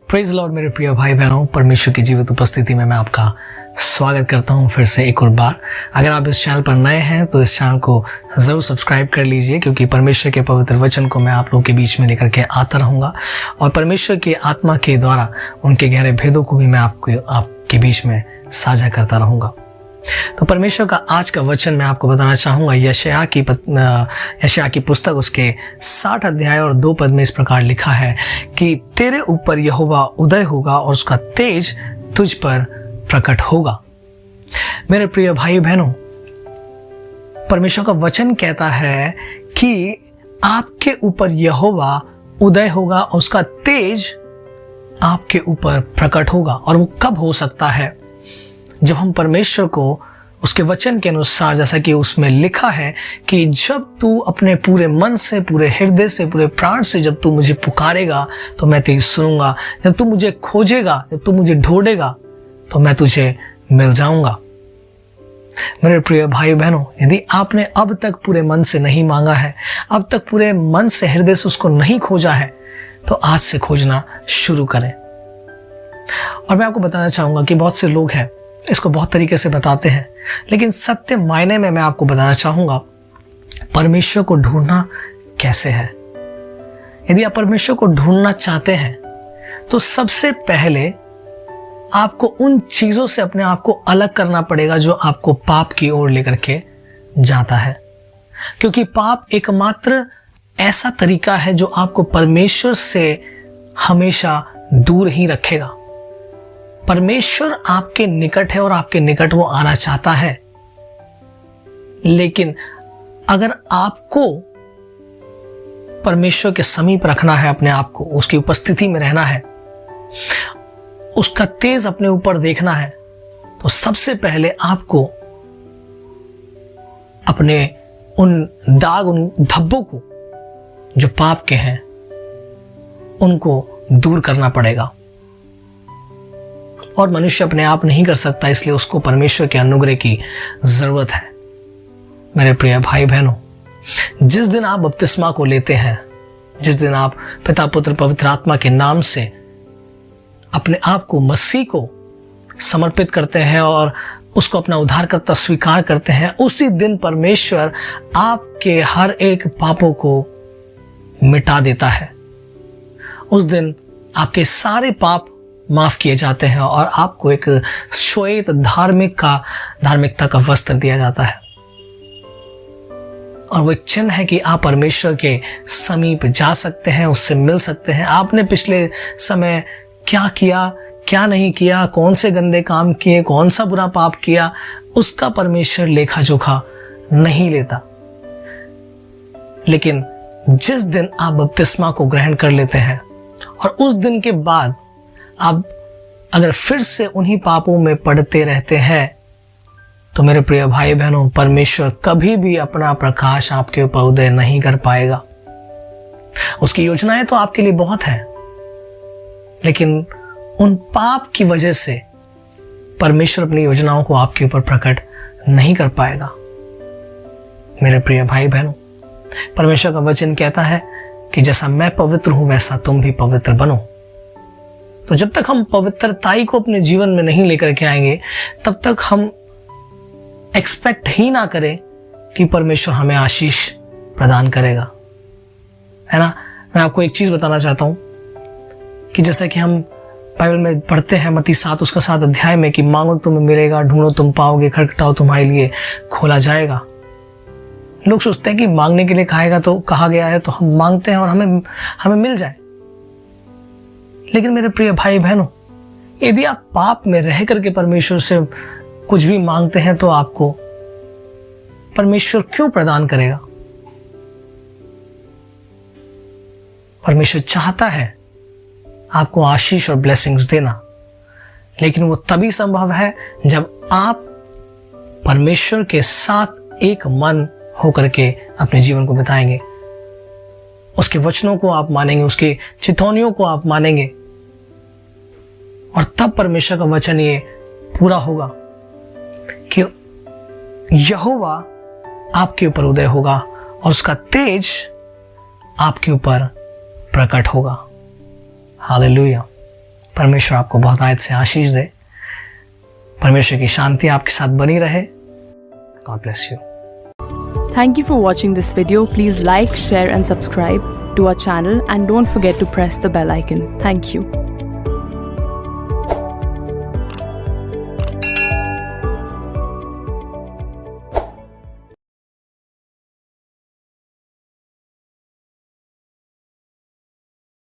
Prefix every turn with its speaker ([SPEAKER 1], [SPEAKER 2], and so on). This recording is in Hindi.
[SPEAKER 1] प्रेज लॉर्ड मेरे प्रिय भाई बहनों, परमेश्वर की जीवित उपस्थिति में मैं आपका स्वागत करता हूं फिर से एक और बार। अगर आप इस चैनल पर नए हैं तो इस चैनल को ज़रूर सब्सक्राइब कर लीजिए, क्योंकि परमेश्वर के पवित्र वचन को मैं आप लोगों के बीच में लेकर के आता रहूँगा और परमेश्वर की आत्मा के द्वारा उनके गहरे भेदों को भी मैं आपके बीच में साझा करता रहूँगा। तो परमेश्वर का आज का वचन मैं आपको बताना चाहूँगा। यशायाह की पुस्तक उसके 60 अध्याय और 2 पद में इस प्रकार लिखा है कि तेरे ऊपर यहोवा उदय होगा और उसका तेज तुझ पर प्रकट होगा। मेरे प्रिय भाई बहनों, परमेश्वर का वचन कहता है कि आपके ऊपर यहोवा उदय होगा और उसका तेज आपके ऊपर प्रकट होगा। और वो कब हो सकता है? जब हम परमेश्वर को उसके वचन के अनुसार, जैसा कि उसमें लिखा है कि जब तू अपने पूरे मन से, पूरे हृदय से, पूरे प्राण से जब तू मुझे पुकारेगा तो मैं तेरी सुनूंगा। जब तू मुझे खोजेगा, जब तू मुझे ढूंढेगा तो मैं तुझे मिल जाऊंगा। मेरे प्रिय भाई बहनों, यदि आपने अब तक पूरे मन से नहीं मांगा है, अब तक पूरे मन से, हृदय से उसको नहीं खोजा है, तो आज से खोजना शुरू करें। और मैं आपको बताना चाहूंगा कि बहुत से लोग हैं इसको बहुत तरीके से बताते हैं, लेकिन सत्य मायने में मैं आपको बताना चाहूंगा परमेश्वर को ढूंढना कैसे है। यदि आप परमेश्वर को ढूंढना चाहते हैं तो सबसे पहले आपको उन चीजों से अपने आप को अलग करना पड़ेगा जो आपको पाप की ओर लेकर के जाता है, क्योंकि पाप एकमात्र ऐसा तरीका है जो आपको परमेश्वर से हमेशा दूर ही रखेगा। परमेश्वर आपके निकट है और आपके निकट वो आना चाहता है, लेकिन अगर आपको परमेश्वर के समीप रखना है अपने आप को, उसकी उपस्थिति में रहना है, उसका तेज अपने ऊपर देखना है, तो सबसे पहले आपको अपने उन दाग, उन धब्बों को जो पाप के हैं उनको दूर करना पड़ेगा। और मनुष्य अपने आप नहीं कर सकता, इसलिए उसको परमेश्वर के अनुग्रह की जरूरत है। मेरे प्रिय भाई बहनों, जिस दिन आप बपतिस्मा को लेते हैं, जिस दिन आप पिता पुत्र पवित्र आत्मा के नाम से अपने आप को, मसीह को समर्पित करते हैं और उसको अपना उद्धारकर्ता स्वीकार करते हैं, उसी दिन परमेश्वर आपके हर एक पापों को मिटा देता है। उस दिन आपके सारे पाप माफ किए जाते हैं और आपको एक श्वेत धार्मिकता का वस्त्र दिया जाता है। और वो एक चिन्ह है कि आप परमेश्वर के समीप जा सकते हैं, उससे मिल सकते हैं। आपने पिछले समय क्या किया, क्या नहीं किया, कौन से गंदे काम किए, कौन सा बुरा पाप किया, उसका परमेश्वर लेखा जोखा नहीं लेता। लेकिन जिस दिन आप बपतिस्मा को ग्रहण कर लेते हैं और उस दिन के बाद आप अगर फिर से उन्हीं पापों में पड़ते रहते हैं, तो मेरे प्रिय भाई बहनों, परमेश्वर कभी भी अपना प्रकाश आपके ऊपर उदय नहीं कर पाएगा। उसकी योजनाएं तो आपके लिए बहुत हैं, लेकिन उन पाप की वजह से परमेश्वर अपनी योजनाओं को आपके ऊपर प्रकट नहीं कर पाएगा। मेरे प्रिय भाई बहनों, परमेश्वर का वचन कहता है कि जैसा मैं पवित्र हूं वैसा तुम भी पवित्र बनो। तो जब तक हम पवित्रताई को अपने जीवन में नहीं लेकर के आएंगे, तब तक हम एक्सपेक्ट ही ना करें कि परमेश्वर हमें आशीष प्रदान करेगा, है ना। मैं आपको एक चीज बताना चाहता हूं कि जैसा कि हम बाइबल में पढ़ते हैं मत्ती 7 उसका 7 अध्याय में कि मांगो तुम्हें मिलेगा, ढूंढो तुम पाओगे, खटखटाओ तुम्हारे लिए खोला जाएगा। लोग सोचते हैं कि मांगने के लिए कहा गया है तो हम मांगते हैं और हमें मिल जाए। लेकिन मेरे प्रिय भाई बहनों, यदि आप पाप में रह करके परमेश्वर से कुछ भी मांगते हैं तो आपको परमेश्वर क्यों प्रदान करेगा? परमेश्वर चाहता है आपको आशीष और ब्लेसिंग्स देना, लेकिन वो तभी संभव है जब आप परमेश्वर के साथ एक मन होकर के अपने जीवन को बिताएंगे, उसके वचनों को आप मानेंगे, उसके चितौनियों को आप मानेंगे, और तब परमेश्वर का वचन ये पूरा होगा कि यहोवा आपके ऊपर उदय होगा और उसका तेज आपके ऊपर प्रकट होगा। हालेलुया। परमेश्वर आपको बहुत आयत से आशीष दे। परमेश्वर की शांति आपके साथ बनी रहे। God bless you.
[SPEAKER 2] Thank you for watching this video. Please like, share and subscribe to our channel and don't forget to press the bell icon. Thank you.